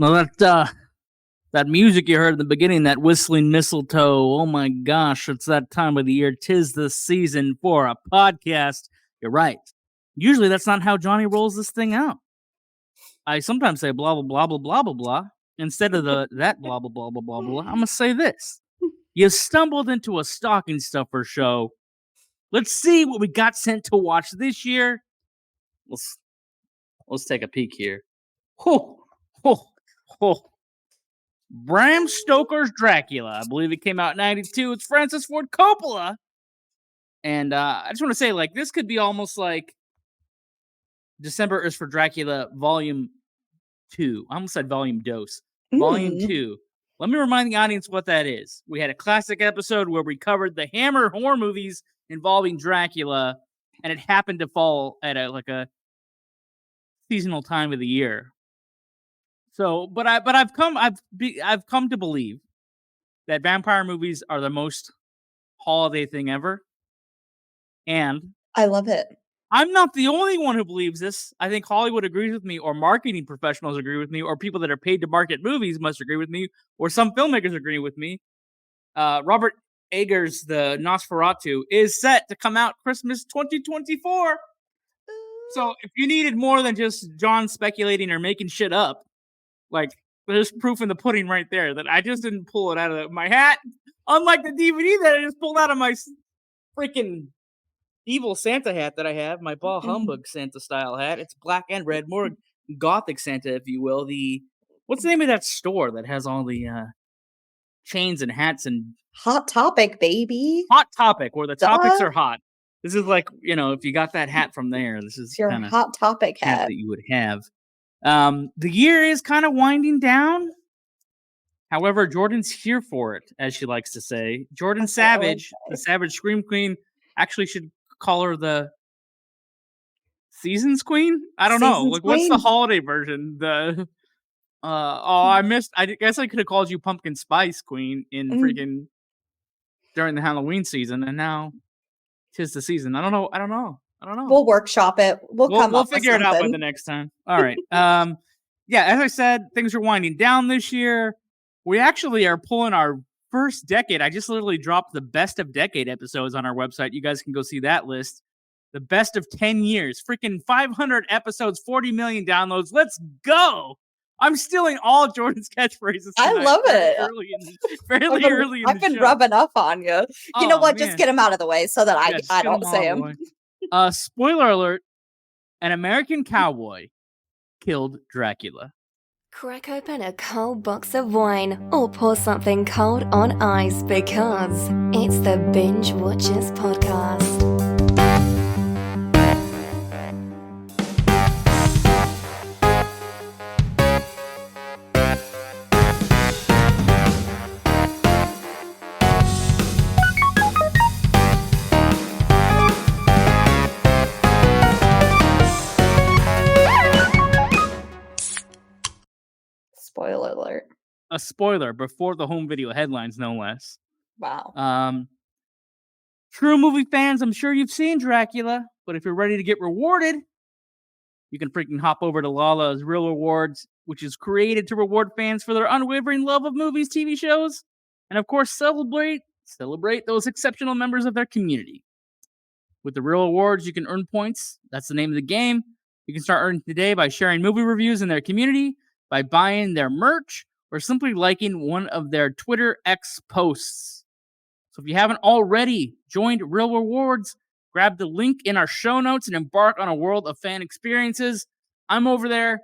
Well, that music you heard in the beginning, that whistling mistletoe, oh my gosh, it's that time of the year. 'Tis the season for a podcast. You're right. Usually that's not how Johnny rolls this thing out. I sometimes say blah, blah, blah, blah, blah, blah, blah. Instead of that blah, blah, blah, blah, blah, blah, I'm going to say this. You stumbled into a stocking stuffer show. Let's see what we got sent to watch this year. Let's take a peek here. Ho, ho, ho. Bram Stoker's Dracula. I believe it came out in 92. It's Francis Ford Coppola. And I just want to say, like, this could be almost like December is for Dracula Volume 2. I almost said Volume Dose. Volume 2. Let me remind the audience what that is. We had a classic episode where we covered the Hammer horror movies involving Dracula, and it happened to fall at a seasonal time of the year. So, but I've come to believe that vampire movies are the most holiday thing ever, and I love it. I'm not the only one who believes this. I think Hollywood agrees with me, or marketing professionals agree with me, or people that are paid to market movies must agree with me, or some filmmakers agree with me. Robert Eggers' The Nosferatu is set to come out Christmas 2024. So if you needed more than just John speculating or making shit up, like, there's proof in the pudding right there that I just didn't pull it out of my hat. Unlike the DVD that I just pulled out of my freaking evil Santa hat that I have, my ball humbug Santa style hat. It's black and red, more gothic Santa, if you will. What's the name of that store that has all the chains and hats and Hot Topic, baby. Hot Topic, where the topics are hot. This is like, if you got that hat from there, this is your Hot Topic hat that you would have. The year is kind of winding down. However, Jordan's here for it, as she likes to say. Jordan Savage, the Savage Scream Queen, actually should call her the Seasons Queen? I don't know. Like, what's the holiday version? I guess I could have called you Pumpkin Spice Queen in freaking during the Halloween season, and now 'tis the season. I don't know. We'll workshop it. We'll figure it out by the next time. All right. Yeah, as I said, things are winding down this year. We actually are pulling our first decade. I just literally dropped the best of decade episodes on our website. You guys can go see that list. The best of 10 years. Freaking 500 episodes, 40 million downloads. Let's go. I'm stealing all Jordan's catchphrases tonight. I love it. Fairly early in the show. I've been rubbing up on you. You know what? Man. Just get them out of the way so that I don't say them. Spoiler alert. An American cowboy killed Dracula. Crack open a cold box of wine or pour something cold on ice because it's the Binge-Watchers podcast. Spoiler alert. A spoiler before the home video headlines, no less. Wow. True movie fans, I'm sure you've seen Dracula, but if you're ready to get rewarded, you can freaking hop over to Lala's Real Rewards, which is created to reward fans for their unwavering love of movies, TV shows, and of course celebrate those exceptional members of their community. With the Real Rewards, you can earn points. That's the name of the game. You can start earning today by sharing movie reviews in their community, by buying their merch, or simply liking one of their Twitter X posts. So if you haven't already joined Real Rewards, grab the link in our show notes and embark on a world of fan experiences. I'm over there.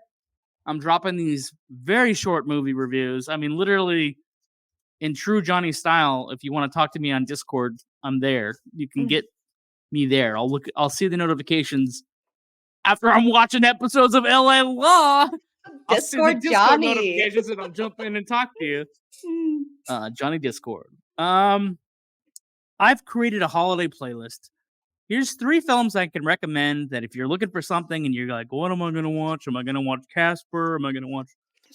I'm dropping these very short movie reviews. I mean, literally, in true Johnny style, if you want to talk to me on Discord, I'm there. You can get me there. I'll see the notifications after I'm watching episodes of LA Law. Discord Johnny. Notifications and I'll jump in and talk to you. Johnny Discord. I've created a holiday playlist. Here's 3 films I can recommend that if you're looking for something and you're like, what am I going to watch? Am I going to watch Casper? Am I going to watch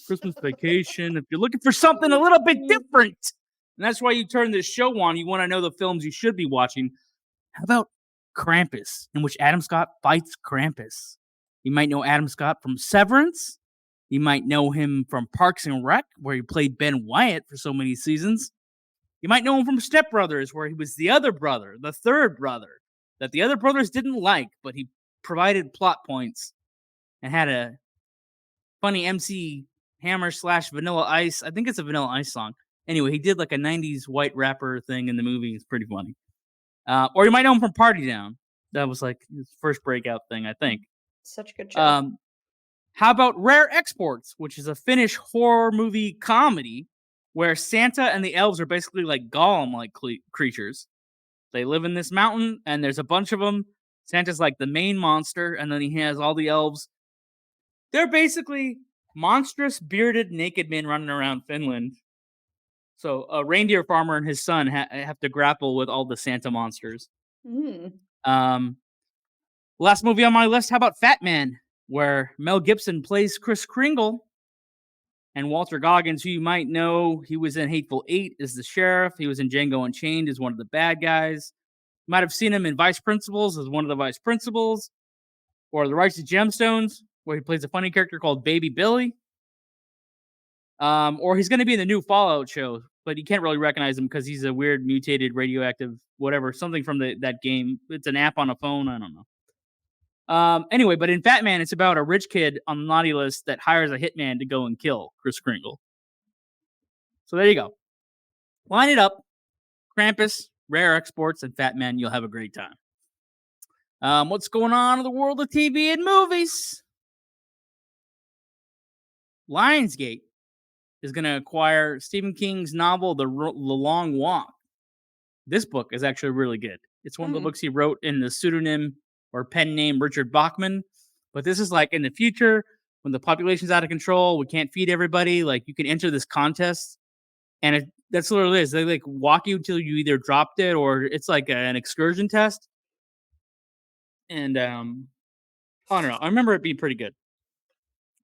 Christmas Vacation? If you're looking for something a little bit different, and that's why you turn this show on, you want to know the films you should be watching. How about Krampus, in which Adam Scott fights Krampus? You might know Adam Scott from Severance. You might know him from Parks and Rec, where he played Ben Wyatt for so many seasons. You might know him from Step Brothers, where he was the other brother, the third brother, that the other brothers didn't like, but he provided plot points and had a funny MC Hammer / Vanilla Ice. I think it's a Vanilla Ice song. Anyway, he did like a 90s white rapper thing in the movie. It's pretty funny. Or you might know him from Party Down. That was like his first breakout thing, I think. Such a good show. How about Rare Exports, which is a Finnish horror movie comedy where Santa and the elves are basically like Gollum-like creatures. They live in this mountain, and there's a bunch of them. Santa's like the main monster, and then he has all the elves. They're basically monstrous, bearded, naked men running around Finland. So a reindeer farmer and his son have to grapple with all the Santa monsters. Last movie on my list, how about Fat Man, where Mel Gibson plays Kris Kringle, and Walter Goggins, who you might know, he was in Hateful Eight as the sheriff. He was in Django Unchained as one of the bad guys. You might have seen him in Vice Principals as one of the vice principals, or The Righteous Gemstones, where he plays a funny character called Baby Billy. Or he's going to be in the new Fallout show, but you can't really recognize him because he's a weird mutated radioactive whatever, something from that game. It's an app on a phone. I don't know. Anyway, but in Fat Man, it's about a rich kid on the naughty list that hires a hitman to go and kill Kris Kringle. So there you go. Line it up. Krampus, Rare Exports, and Fat Man. You'll have a great time. What's going on in the world of TV and movies? Lionsgate is going to acquire Stephen King's novel, The Long Walk. This book is actually really good. It's one of the books he wrote in the pseudonym or pen name Richard Bachman. But this is like in the future when the population's out of control, we can't feed everybody. Like you can enter this contest, and that's literally is. They like walk you until you either drop dead or it's like an excursion test. And I don't know. I remember it being pretty good.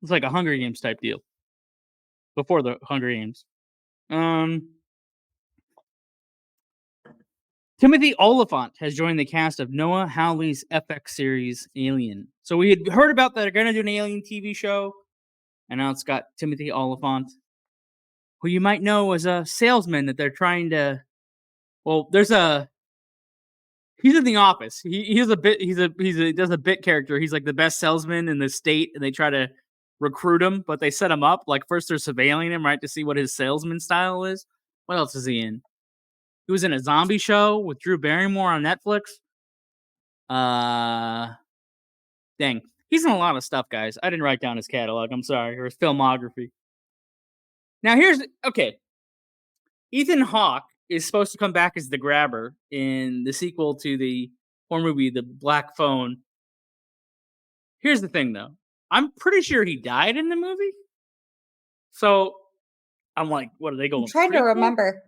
It's like a Hunger Games type deal. Before the Hunger Games. Timothy Oliphant has joined the cast of Noah Hawley's FX series Alien. So we had heard about that they're going to do an Alien TV show, and now it's got Timothy Oliphant, who you might know as a salesman that they're trying to. Well, he's in The Office. He does a bit character. He's like the best salesman in the state, and they try to recruit him, but they set him up. Like first they're surveilling him, right, to see what his salesman style is. What else is he in? He was in a zombie show with Drew Barrymore on Netflix. Dang. He's in a lot of stuff, guys. I didn't write down his catalog. I'm sorry. Or his filmography. Now okay. Ethan Hawke is supposed to come back as the Grabber in the sequel to the horror movie, The Black Phone. Here's the thing, though. I'm pretty sure he died in the movie. So I'm like, what are they going? I'm trying to remember.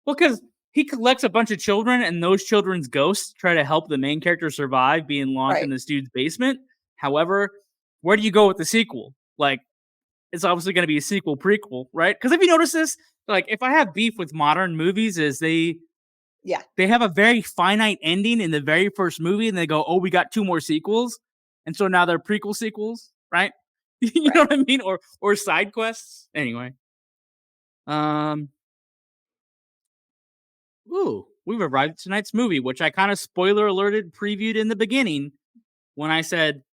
Well, because he collects a bunch of children, and those children's ghosts try to help the main character survive being locked in this dude's basement. However, where do you go with the sequel? Like, it's obviously going to be a sequel prequel, right? Because if you notice this, like, if I have beef with modern movies, is they have a very finite ending in the very first movie, and they go, "Oh, we got 2 more sequels," and so now they're prequel sequels, right? You know what I mean? Or side quests. Anyway, we've arrived at tonight's movie, which I kind of spoiler alerted, previewed in the beginning when I said,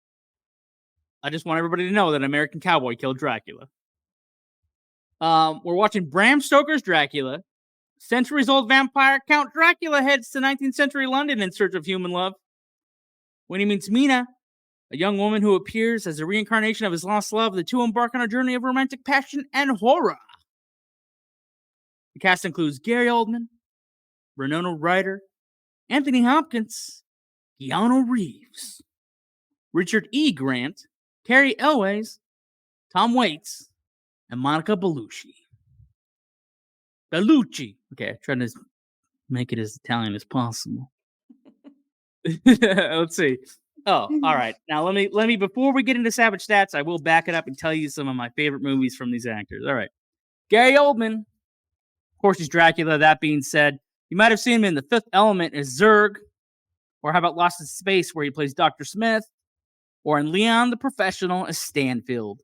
I just want everybody to know that American Cowboy killed Dracula. We're watching Bram Stoker's Dracula. Centuries-old vampire Count Dracula heads to 19th century London in search of human love. When he meets Mina, a young woman who appears as a reincarnation of his lost love, the two embark on a journey of romantic passion and horror. The cast includes Gary Oldman, Winona Ryder, Anthony Hopkins, Keanu Reeves, Richard E. Grant, Carrie Elways, Tom Waits, and Monica Bellucci. Okay, trying to make it as Italian as possible. Let's see. Oh, all right. Now let me before we get into Savage Stats, I will back it up and tell you some of my favorite movies from these actors. All right. Gary Oldman. Of course, he's Dracula. That being said, you might have seen him in The Fifth Element as Zurg, or how about Lost in Space, where he plays Dr. Smith, or in Leon the Professional as Stanfield.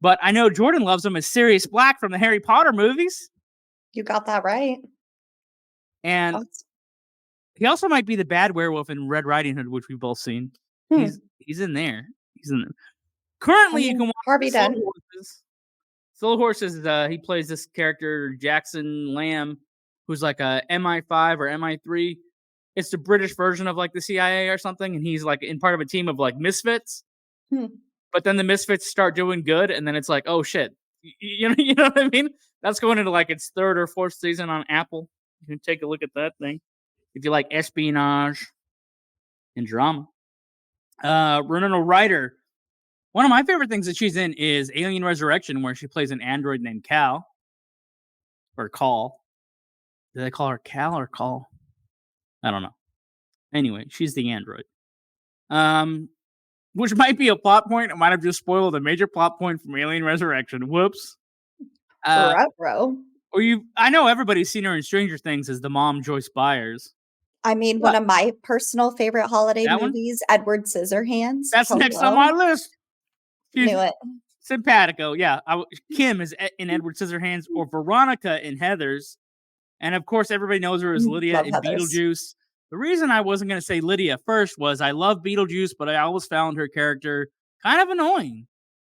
But I know Jordan loves him as Sirius Black from the Harry Potter movies. You got that right. And he also might be the bad werewolf in Red Riding Hood, which we've both seen. He's in there. He's in there. Currently, you can watch Harvey Slow Dent. Horses. Slow Horses, he plays this character, Jackson Lamb, who's like a MI5 or MI3. It's the British version of like the CIA or something, and he's like in part of a team of like misfits. But then the misfits start doing good, and then it's like, oh shit, you know what I mean? That's going into like its 3rd or 4th season on Apple. You can take a look at that thing if you like espionage and drama. Winona Ryder. One of my favorite things that she's in is Alien Resurrection, where she plays an android named Cal. Or Call. Did they call her Cal or Call? I don't know. Anyway, she's the android. Which might be a plot point. It might have just spoiled a major plot point from Alien Resurrection. Whoops. Bro. I know everybody's seen her in Stranger Things as the mom, Joyce Byers. I mean, one of my personal favorite holiday movies, Edward Scissorhands. That's next on my list. Knew it. Simpatico, yeah. Kim is in Edward Scissorhands, or Veronica in Heathers. And of course, everybody knows her as Lydia in Beetlejuice. The reason I wasn't going to say Lydia first was I love Beetlejuice, but I always found her character kind of annoying.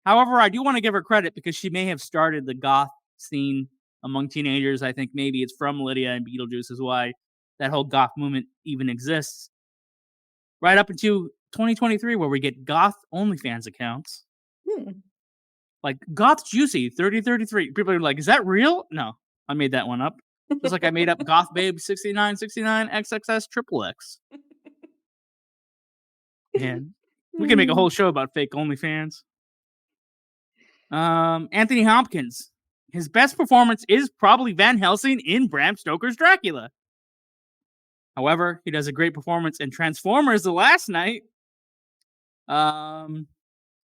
However, I do want to give her credit because she may have started the goth scene among teenagers. I think maybe it's from Lydia and Beetlejuice is why that whole goth movement even exists. Right up into 2023, where we get goth OnlyFans accounts. Like Goth Juicy 3033. People are like, is that real? No, I made that one up. Just like I made up Goth Babe 6969 XXS Triple X. And we can make a whole show about fake OnlyFans. Anthony Hopkins. His best performance is probably Van Helsing in Bram Stoker's Dracula. However, he does a great performance in Transformers The Last Night.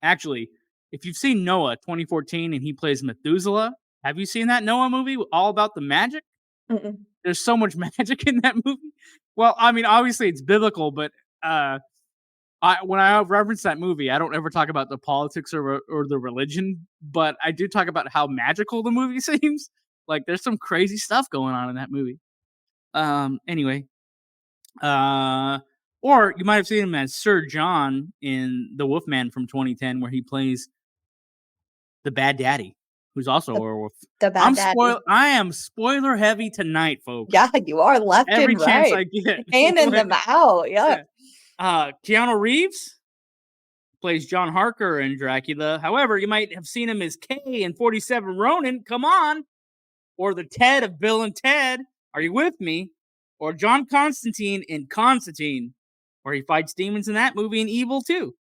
Actually, if you've seen Noah 2014 and he plays Methuselah, have you seen that Noah movie all about the magic? There's so much magic in that movie. Well, I mean, obviously it's biblical, but when I reference that movie, I don't ever talk about the politics or the religion, but I do talk about how magical the movie seems. Like there's some crazy stuff going on in that movie. Anyway, or you might have seen him as Sir John in The Wolfman from 2010, where he plays the bad daddy, who's also a werewolf. The bad daddy. I am spoiler heavy tonight, folks. Yeah, you are left Every and chance right. I get. Handing them out, yeah. Keanu Reeves plays John Harker in Dracula. However, you might have seen him as Kay in 47 Ronin. Come on. Or the Ted of Bill and Ted. Are you with me? Or John Constantine in Constantine, where he fights demons in that movie and Evil too.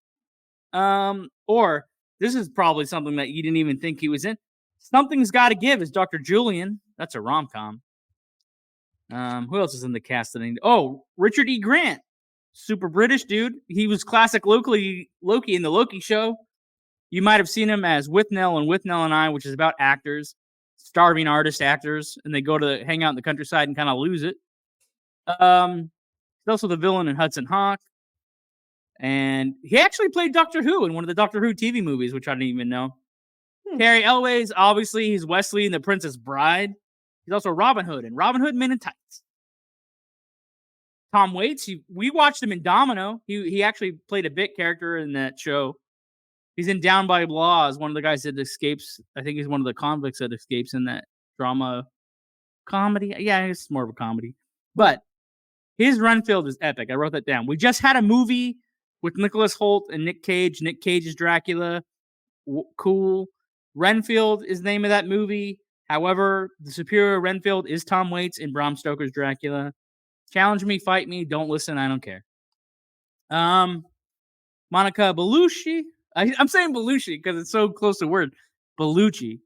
Or this is probably something that you didn't even think he was in. Something's Gotta Give is Dr. Julian. That's a rom-com. Who else is in the cast? Oh, Richard E. Grant. Super British dude. He was classic Loki in the Loki show. You might have seen him as Withnail and Withnail and I, which is about actors, starving artist actors, and they go to hang out in the countryside and kind of lose it. He's also the villain in Hudson Hawk. And he actually played Doctor Who in one of the Doctor Who TV movies, which I didn't even know. Cary Elwes, obviously, he's Wesley in The Princess Bride. He's also Robin Hood in Robin Hood Men in Tights. Tom Waits, we watched him in Domino. He actually played a bit character in that show. He's in Down by Law as one of the guys that escapes. I think he's one of the convicts that escapes in that drama comedy. Yeah, it's more of a comedy. But his Renfield is epic. I wrote that down. We just had a movie with Nicholas Hoult and Nick Cage. Nick Cage is Dracula. Cool. Renfield is the name of that movie. However, the superior Renfield is Tom Waits in Bram Stoker's Dracula. Challenge me, fight me, don't listen, I don't care. Monica Bellucci. I'm saying Bellucci because it's so close to word. Bellucci.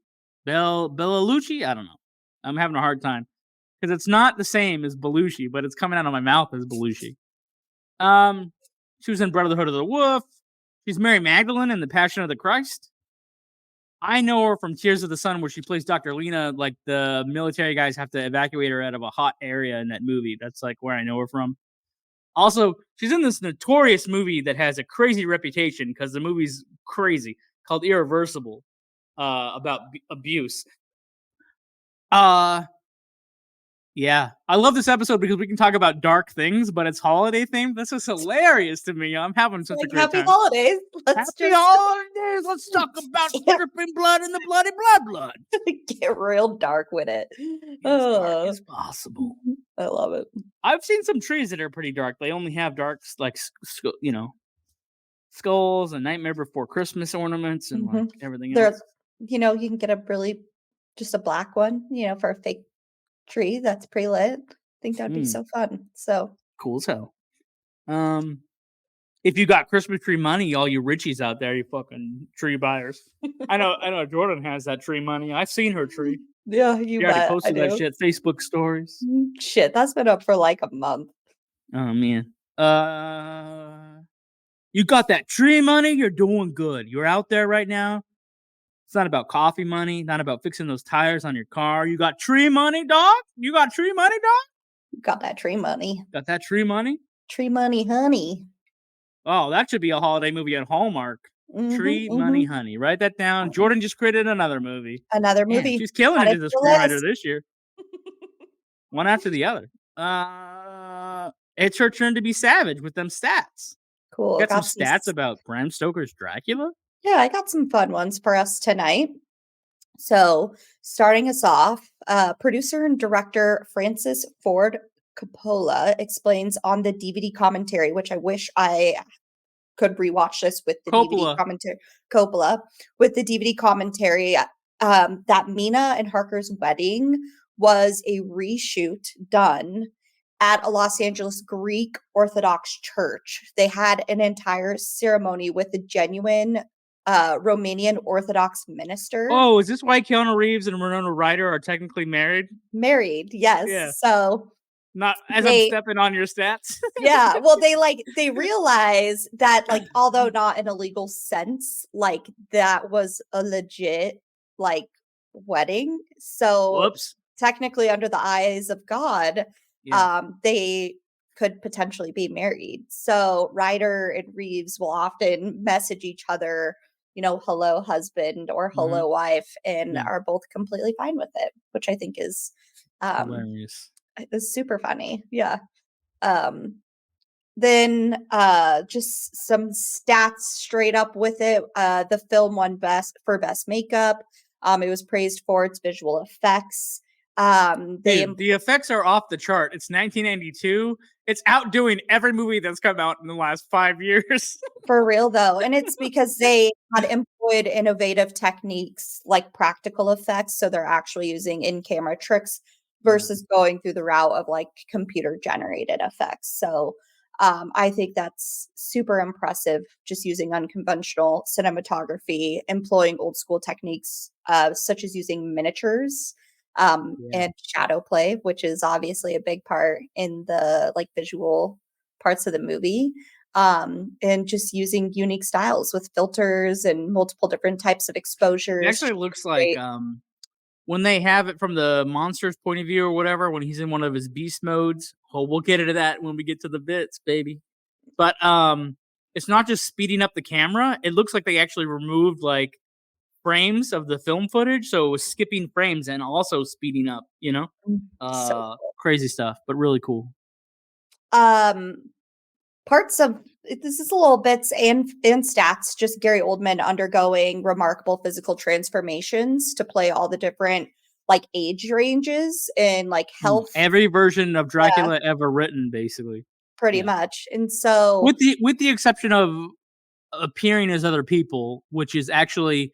Bellalucci? I don't know. I'm having a hard time. Because it's not the same as Belushi, but it's coming out of my mouth as Belushi. She was in Brotherhood of the Wolf. She's Mary Magdalene in The Passion of the Christ. I know her from Tears of the Sun, where she plays Dr. Lena, like the military guys have to evacuate her out of a hot area in that movie. That's like where I know her from. Also, she's in this notorious movie that has a crazy reputation because the movie's crazy, called Irreversible. about abuse. Yeah, I love this episode because we can talk about dark things, but it's holiday themed. This is hilarious to me. I'm having such a great happy time. Holidays. Happy holidays. Let's talk about dripping blood in the bloody blood. Get real dark with it. As dark as possible. I love it. I've seen some trees that are pretty dark. They only have dark, like, skulls and Nightmare Before Christmas ornaments and like everything else. You can get just a black one, for a fake tree that's pre-lit. I think that'd be so fun. So cool as hell. If you got Christmas tree money, all you Richies out there, you fucking tree buyers. I know Jordan has that tree money. I've seen her tree. Yeah, you already posted that shit. Facebook stories. Shit, that's been up for like a month. Oh man. You got that tree money, you're doing good. You're out there right now. It's not about coffee money, not about fixing those tires on your car. You got tree money, dog? You got tree money, dog? You got that tree money. Got that tree money? Tree money, honey. Oh, that should be a holiday movie at Hallmark. Tree Money Honey. Write that down. Jordan just created another movie. Another movie. Man, she's killing it as a screenwriter this year. One after the other. It's her turn to be savage with them stats. Cool. Got some stats about Bram Stoker's Dracula? Yeah, I got some fun ones for us tonight. So, starting us off, producer and director Francis Ford Coppola explains on the DVD commentary, which I wish I could rewatch this with the DVD commentary. Coppola with the DVD commentary that Mina and Harker's wedding was a reshoot done at a Los Angeles Greek Orthodox church. They had an entire ceremony with a genuine Romanian Orthodox minister. Oh, is this why Keanu Reeves and Winona Ryder are technically married? Married, yes. Yeah. So not as I'm stepping on your stats. Yeah. Well, they realize that, like, although not in a legal sense, like, that was a legit, like, wedding. So technically under the eyes of God, they could potentially be married. So Ryder and Reeves will often message each other, hello husband or hello wife, and are both completely fine with it, which I think is hilarious. It's super funny. Yeah. Then just some stats straight up with it. The film won best makeup. It was praised for its visual effects. The effects are off the chart. It's 1992. It's outdoing every movie that's come out in the last 5 years. For real, though. And it's because they had employed innovative techniques like practical effects. So they're actually using in-camera tricks versus going through the route of like computer generated effects. So I think that's super impressive, just using unconventional cinematography, employing old school techniques, such as using miniatures and shadow play, which is obviously a big part in the like visual parts of the movie. And just using unique styles with filters and multiple different types of exposures. It actually looks like when they have it from the monster's point of view or whatever, when he's in one of his beast modes. Oh, we'll get into that when we get to the bits, baby. But it's not just speeding up the camera. It looks like they actually removed like frames of the film footage, so it was skipping frames and also speeding up, so cool. Crazy stuff, but really cool. Parts of this is a little bits and stats, just Gary Oldman undergoing remarkable physical transformations to play all the different like age ranges and like health. Every version of Dracula ever written, basically. Pretty much. And so with the exception of appearing as other people, which is actually,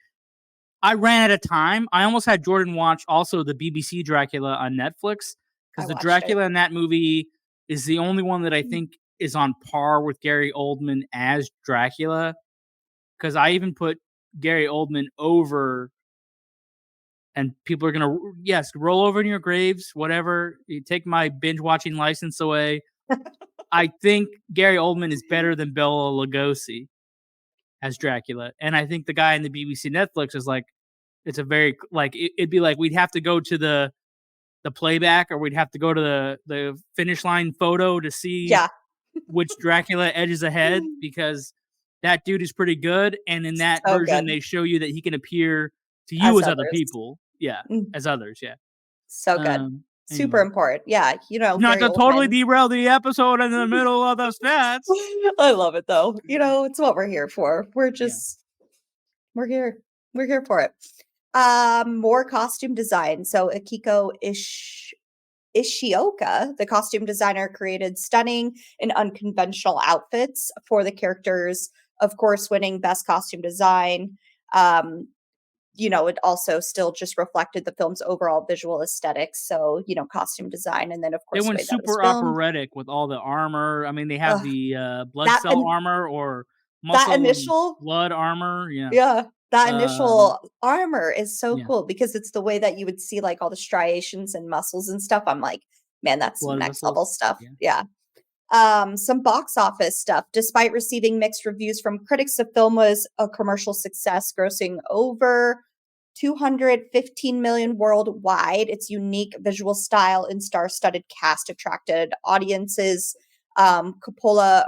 I ran out of time. I almost had Jordan watch also the BBC Dracula on Netflix, because the Dracula in that movie is the only one that I think is on par with Gary Oldman as Dracula, because I even put Gary Oldman over, and people are gonna roll over in your graves, whatever. You take my binge watching license away. I think Gary Oldman is better than Bela Lugosi as Dracula, and I think the guy in the BBC Netflix is like, it's a very like it'd be like we'd have to go to the playback, or we'd have to go to the finish line photo to see which Dracula edges ahead, because that dude is pretty good. And in that version, they show you that he can appear to you as other others. people. Yeah, Mm, as others. Yeah. so good. Super Anyway. important. Yeah, Not Gary to totally Oldman. derail the episode in the middle of the stats. I love it though. It's what we're here for. We're Yeah. we're here. We're here for it. More costume design. So Akiko Ishioka, the costume designer, created stunning and unconventional outfits for the characters, of course, winning Best Costume Design. It also still just reflected the film's overall visual aesthetics. So, costume design, and then, of They course, the went way that was super filmed. operatic with all the armor. I mean, they have Ugh, the blood that cell and armor or that muscle and initial blood armor. Yeah. Yeah, that Um, initial armor is so yeah. cool because it's the way that you would see, like, all the striations and muscles and stuff. I'm like, "Man, that's some Blood next level vessels. stuff." Yeah. Yeah. Some box office stuff. Despite receiving mixed reviews from critics, the film was a commercial success, grossing over 215 million worldwide. Its unique visual style and star-studded cast attracted audiences. Coppola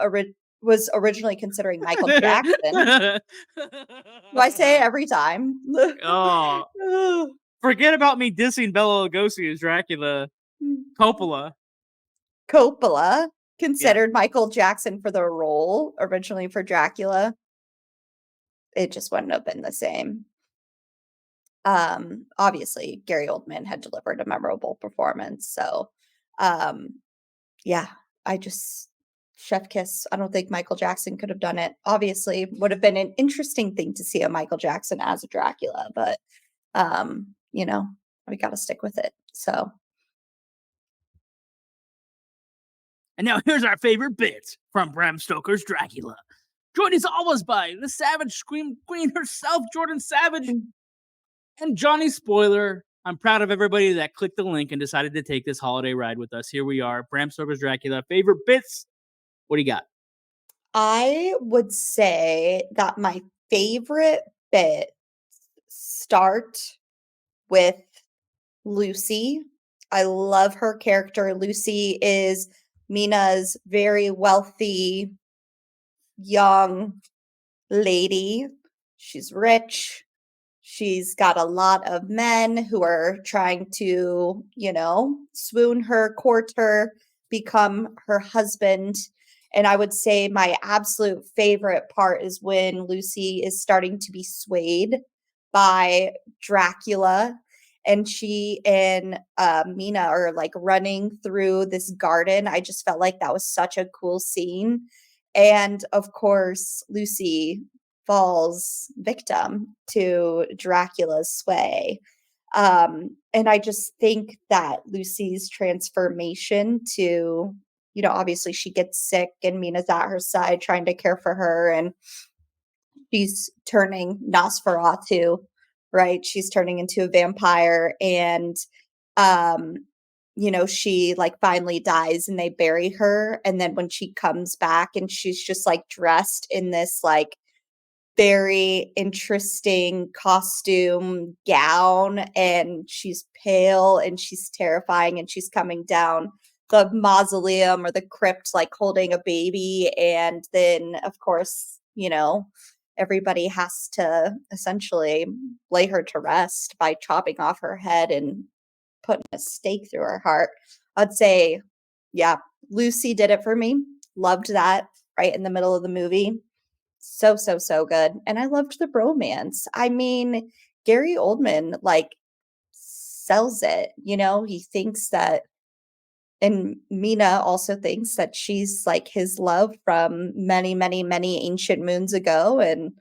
was originally considering Michael Jackson. Do I say it every time? Oh, forget about me dissing Bela Lugosi as Dracula. Coppola. Coppola considered Michael Jackson for the role originally for Dracula. It just wouldn't have been the same. Obviously, Gary Oldman had delivered a memorable performance. So, yeah, I just chef kiss. I don't think Michael Jackson could have done it. Obviously, would have been an interesting thing to see a Michael Jackson as a Dracula, but we got to stick with it. So, And now here's our favorite bit from Bram Stoker's Dracula. Joined as always by the Savage Scream Queen herself, Jordan Savage, and Johnny Spoiler. I'm proud of everybody that clicked the link and decided to take this holiday ride with us. Here we are, Bram Stoker's Dracula. Favorite bits? What do you got? I would say that my favorite bit start with Lucy. I love her character. Lucy is Mina's very wealthy young lady. She's rich. She's got a lot of men who are trying to, swoon her, court her, become her husband. And I would say my absolute favorite part is when Lucy is starting to be swayed by Dracula, and she and Mina are like running through this garden. I just felt like that was such a cool scene. And of course, Lucy falls victim to Dracula's sway. And I just think that Lucy's transformation to, obviously she gets sick and Mina's at her side trying to care for her, and she's turning Nosferatu, right? She's turning into a vampire, and she like finally dies and they bury her. And then when she comes back and she's just like dressed in this like very interesting costume gown, and she's pale and she's terrifying, and she's coming down the mausoleum or the crypt like holding a baby. And then of course, everybody has to essentially lay her to rest by chopping off her head and putting a stake through her heart. I'd say, yeah, Lucy did it for me. Loved that right in the middle of the movie. So, so, so good. And I loved the bromance. I mean, Gary Oldman like sells it, he thinks that, and Mina also thinks that she's like his love from many, many, many ancient moons ago. And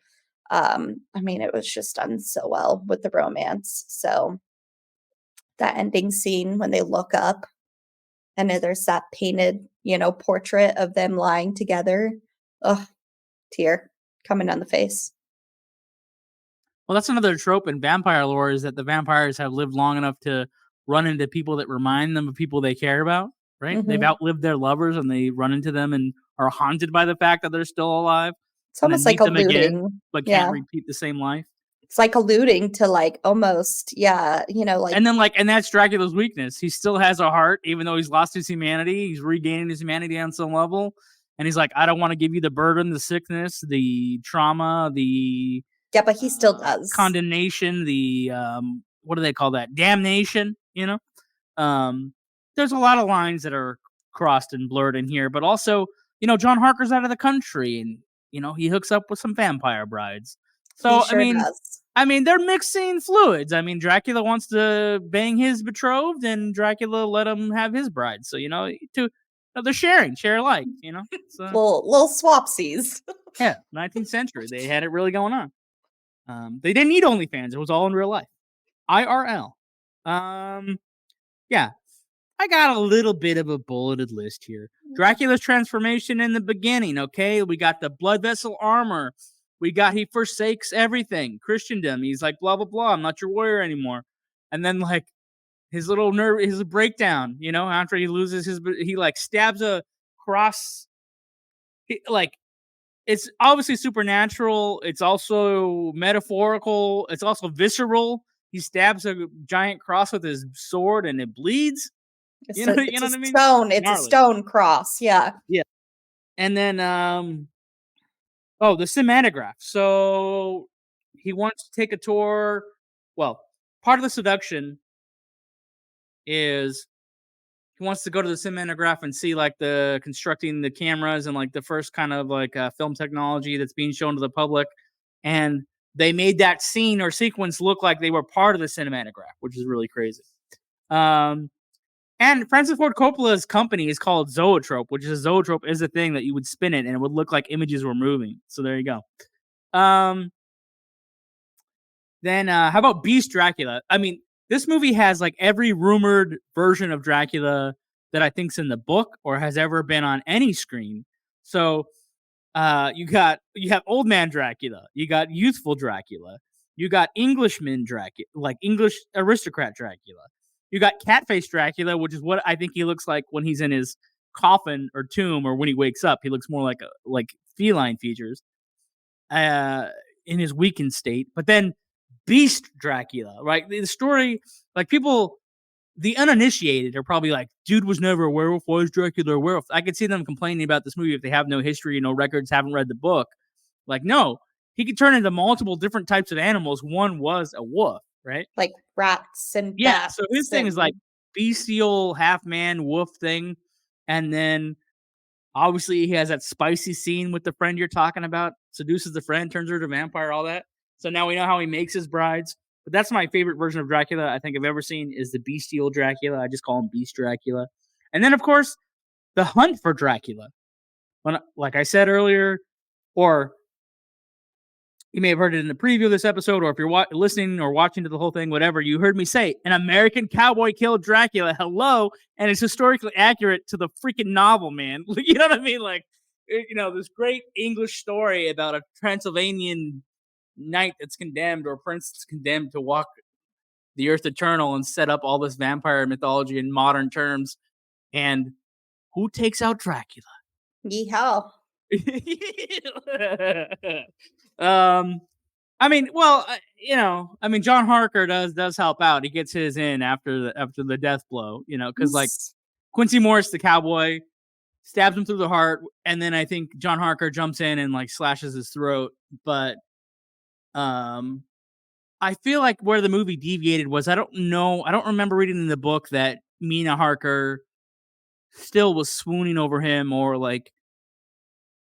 I mean, it was just done so well with the romance. So that ending scene when they look up and there's that painted, portrait of them lying together. Oh, tear coming down the face. Well, that's another trope in vampire lore, is that the vampires have lived long enough to run into people that remind them of people they care about, right? Mhm. They've outlived their lovers and they run into them and are haunted by the fact that they're still alive. It's And almost then like meet them again, alluding. but can't Yeah. repeat the same life. It's like alluding to like almost, yeah, like. And then and that's Dracula's weakness. He still has a heart, even though he's lost his humanity. He's regaining his humanity on some level. And he's like, I don't want to give you the burden, the sickness, the trauma, the Yeah, but he still does. condemnation, the what do they call that? Damnation, you know? There's a lot of lines that are crossed and blurred in here, but also, you know, John Harker's out of the country and, you know, he hooks up with some vampire brides. So, He sure does. I mean, they're mixing fluids. I mean, Dracula wants to bang his betrothed, and Dracula let him have his bride. So, you know, they're share alike, you know? So, Little swapsies. yeah, 19th century. They had it really going on. They didn't need OnlyFans. It was all in real life. IRL. Yeah. I got a little bit of a bulleted list here. Dracula's transformation in the beginning, okay? We got the blood vessel armor. We got he forsakes everything. Christendom. He's like, blah, blah, blah. I'm not your warrior anymore. And then, like, his little his breakdown, you know, after he loses he, like, stabs a cross. Like, it's obviously supernatural. It's also metaphorical. It's also visceral. He stabs a giant cross with his sword and it bleeds. You know what I mean? It's a stone cross. Yeah. Yeah. And then, the cinematograph. So he wants to take a tour. Well, part of the seduction is he wants to go to the cinematograph and see like the constructing the cameras and like the first kind of like film technology that's being shown to the public. And they made that scene or sequence look like they were part of the cinematograph, which is really crazy. And Francis Ford Coppola's company is called Zoetrope, which is a zoetrope is a thing that you would spin it and it would look like images were moving. So there you go. Then how about Beast Dracula? I mean, this movie has like every rumored version of Dracula that I think's in the book or has ever been on any screen. So you have old man Dracula, you got youthful Dracula, you got Englishman Dracula, like English aristocrat Dracula. You got Catface Dracula, which is what I think he looks like when he's in his coffin or tomb, or when he wakes up. He looks more like feline features in his weakened state. But then Beast Dracula, right? The story, like people, the uninitiated are probably like, dude was never a werewolf. Why is Dracula a werewolf? I could see them complaining about this movie if they have no history, no records, haven't read the book. Like, no, he could turn into multiple different types of animals. One was a wolf. Right? Like rats and bats. So his thing is like bestial half man wolf thing. And then obviously he has that spicy scene with the friend you're talking about, seduces the friend, turns her to vampire, all that. So now we know how he makes his brides. But that's my favorite version of Dracula I think I've ever seen is the bestial Dracula. I just call him Beast Dracula. And then of course the hunt for Dracula. When, like I said earlier, or you may have heard it in the preview of this episode, or if you're listening or watching to the whole thing, whatever, you heard me say, an American cowboy killed Dracula. Hello. And it's historically accurate to the freaking novel, man. You know what I mean? Like, you know, this great English story about a Transylvanian knight that's condemned or prince that's condemned to walk the earth eternal and set up all this vampire mythology in modern terms. And who takes out Dracula? Yeehaw. I mean, well, you know, I mean, John Harker does help out. He gets his in after the death blow, you know, because like Quincy Morris, the cowboy, stabs him through the heart, and then I think John Harker jumps in and like slashes his throat. But I feel like where the movie deviated was I don't remember reading in the book that Mina Harker still was swooning over him or like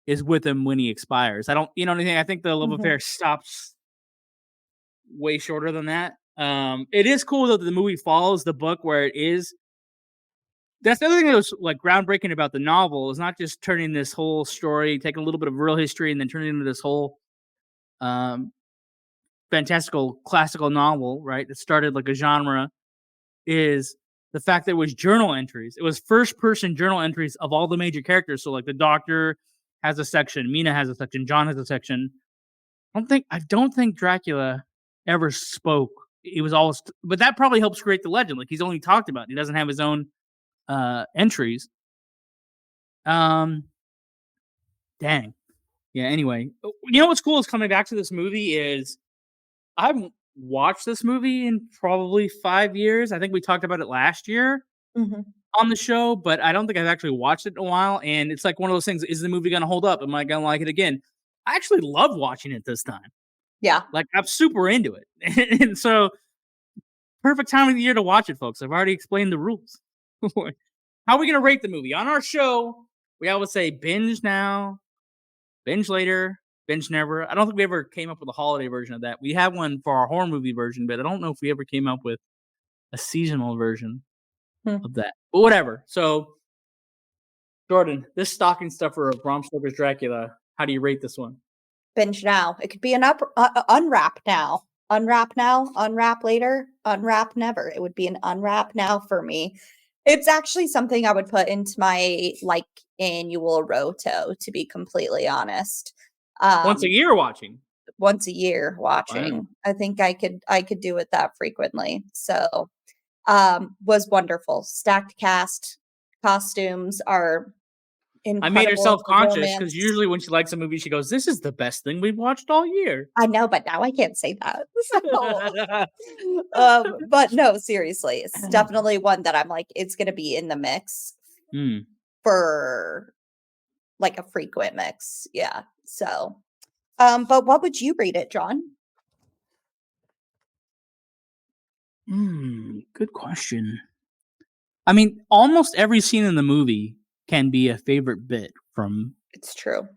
is with him when he expires. I don't, you know anything. I think the love affair stops way shorter than that. It is cool that the movie follows the book where it is. That's the other thing that was like groundbreaking about the novel is not just turning this whole story, taking a little bit of real history and then turning it into this whole fantastical classical novel, right? That started like a genre is the fact that it was journal entries. It was first person journal entries of all the major characters. So like the doctor has a section, Mina has a section, John has a section. I don't think Dracula ever spoke. It was always, but that probably helps create the legend. Like he's only talked about. He doesn't have his own entries. Dang. Yeah. Anyway, you know what's cool is coming back to this movie is I haven't watched this movie in probably 5 years. I think we talked about it last year. On the show, but I don't think I've actually watched it in a while. And it's like one of those things, is the movie going to hold up? Am I going to like it again? I actually love watching it this time. Yeah. Like, I'm super into it. And so, perfect time of the year to watch it, folks. I've already explained the rules. How are we going to rate the movie? On our show, we always say binge now, binge later, binge never. I don't think we ever came up with a holiday version of that. We have one for our horror movie version, but I don't know if we ever came up with a seasonal version of that. But whatever. So, Jordan, this stocking stuffer of Bram Stoker's Dracula, how do you rate this one? Binge now. It could be an unwrap now. Unwrap now, unwrap later, unwrap never. It would be an unwrap now for me. It's actually something I would put into my like annual roto, to be completely honest. Once a year watching. Once a year watching. Wow. I think I could do it that frequently. So was wonderful. Stacked cast, costumes are incredible. I made her self-conscious because romance. usually when she likes a movie, she goes, "This is the best thing we've watched all year." I know, but now I can't say that. But no, seriously, it's definitely one that I'm like, it's gonna be in the mix for like a frequent mix. Yeah. So but what would you rate it, John? Good question. I mean, almost every scene in the movie can be a favorite bit from It's true.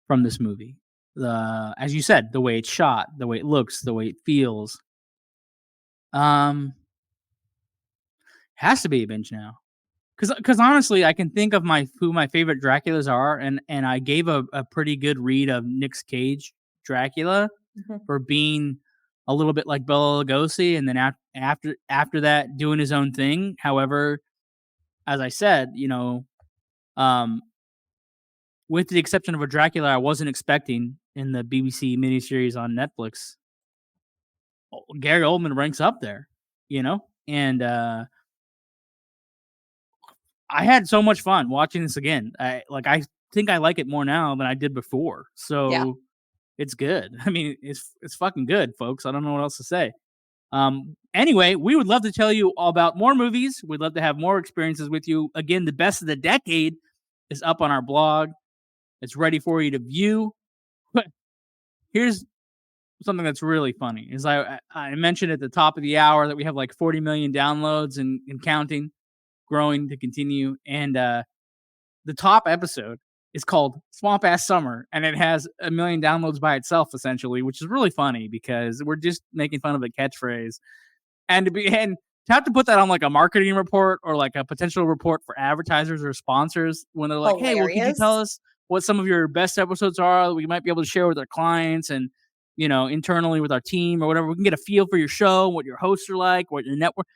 from this movie. As you said, the way it's shot, the way it looks, the way it feels. Has to be a binge now. Because honestly, I can think of who my favorite Draculas are, and I gave a pretty good read of Nick Cage Dracula for being a little bit like Bela Lugosi, and then after that doing his own thing. However, as I said, with the exception of a Dracula I wasn't expecting in the BBC miniseries on Netflix, Gary Oldman ranks up there, and I had so much fun watching this again. I think I like it more now than I did before. So it's good. I mean, it's fucking good, folks. I don't know what else to say. Anyway, we would love to tell you all about more movies. We'd love to have more experiences with you. Again, the best of the decade is up on our blog. It's ready for you to view. But here's something that's really funny. Is I mentioned at the top of the hour that we have like 40 million downloads and counting, growing to continue. And the top episode is called Swamp Ass Summer, and it has 1 million downloads by itself, essentially, which is really funny because we're just making fun of a catchphrase. And to have to put that on like a marketing report or like a potential report for advertisers or sponsors when they're like, "Hey, well, could you tell us what some of your best episodes are that we might be able to share with our clients and internally with our team or whatever? We can get a feel for your show, what your hosts are like, what your network."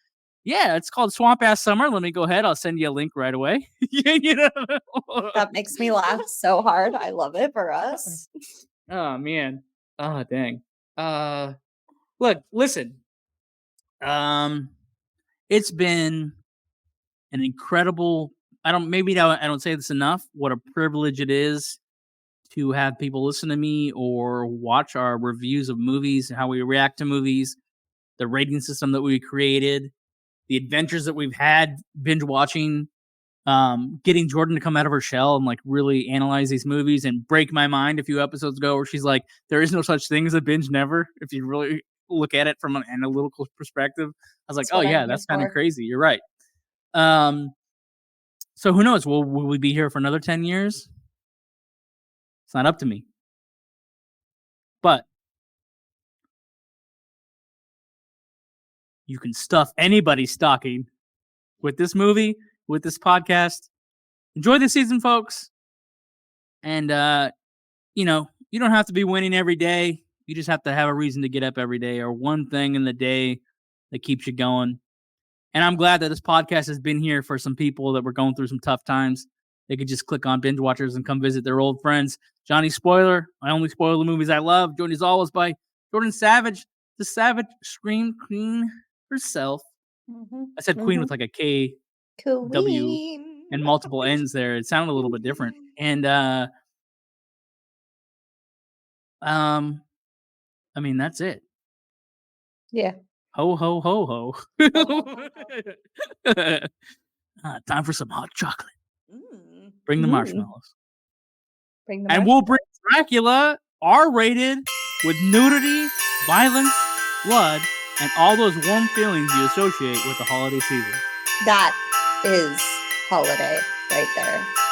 Yeah, it's called Swamp Ass Summer. Let me go ahead. I'll send you a link right away. That makes me laugh so hard. I love it for us. Oh man. Oh dang. Look, listen. It's been an incredible. I don't say this enough. What a privilege it is to have people listen to me or watch our reviews of movies, how we react to movies, the rating system that we created, the adventures that we've had binge watching, getting Jordan to come out of her shell and like really analyze these movies and break my mind a few episodes ago where she's like, there is no such thing as a binge never. If you really look at it from an analytical perspective, I was like, oh yeah, that's kind of crazy. You're right. So who knows? Will we be here for another 10 years? It's not up to me. But you can stuff anybody's stocking with this movie, with this podcast. Enjoy the season, folks. And, you don't have to be winning every day. You just have to have a reason to get up every day or one thing in the day that keeps you going. And I'm glad that this podcast has been here for some people that were going through some tough times. They could just click on Binge-Watchers and come visit their old friends. Johnny Spoiler, I only spoil the movies I love. Joined as always by Jordan Savage, the Savage Scream Queen herself. I said queen with like a K, W, and multiple N's there. It sounded a little bit different. And, I mean, that's it. Yeah. Ho, ho, ho, ho. Time for some hot chocolate. Bring the marshmallows. And we'll bring Dracula R-rated with nudity, violence, blood, and all those warm feelings you associate with the holiday season. That is holiday right there.